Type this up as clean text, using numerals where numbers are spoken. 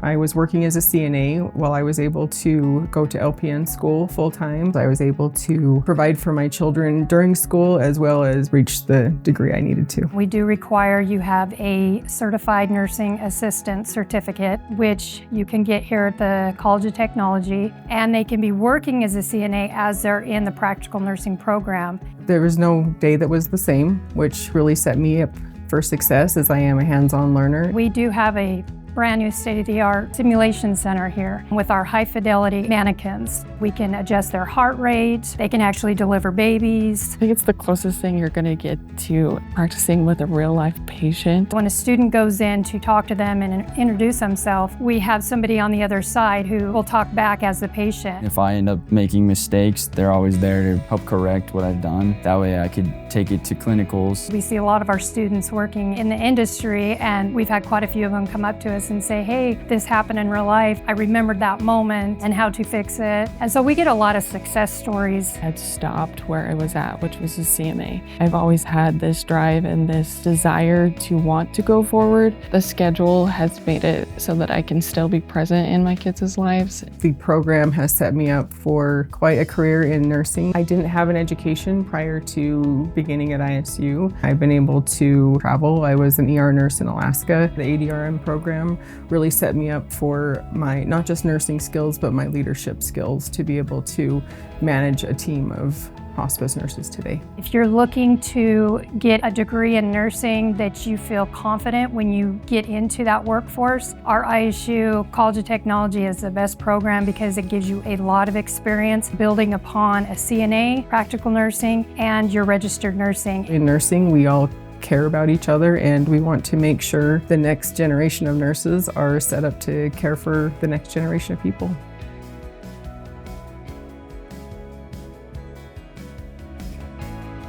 I was working as a CNA while I was able to go to LPN school full-time. I was able to provide for my children during school as well as reach the degree I needed to. We do require you have a certified nursing assistant certificate, which you can get here at the College of Technology, and they can be working as a CNA as they're in the practical nursing program. There was no day that was the same, which really set me up for success as I am a hands-on learner. We do have a brand new state-of-the-art simulation center here with our high-fidelity mannequins. We can adjust their heart rate. They can actually deliver babies. I think it's the closest thing you're going to get to practicing with a real-life patient. When a student goes in to talk to them and introduce themselves, we have somebody on the other side who will talk back as the patient. If I end up making mistakes, they're always there to help correct what I've done. That way I could take it to clinicals. We see a lot of our students working in the industry, and we've had quite a few of them come up to us and say, hey, this happened in real life. I remembered that moment and how to fix it. And so we get a lot of success stories. I had stopped where I was at, which was a CNA. I've always had this drive and this desire to want to go forward. The schedule has made it so that I can still be present in my kids' lives. The program has set me up for quite a career in nursing. I didn't have an education prior to beginning at ISU. I've been able to travel. I was an ER nurse in Alaska. The ADRM program really set me up for my not just nursing skills, but my leadership skills to be able to manage a team of hospice nurses today. If you're looking to get a degree in nursing that you feel confident when you get into that workforce, our ISU College of Technology is the best program because it gives you a lot of experience building upon a CNA, practical nursing, and your registered nursing. In nursing, we all care about each other, and we want to make sure the next generation of nurses are set up to care for the next generation of people.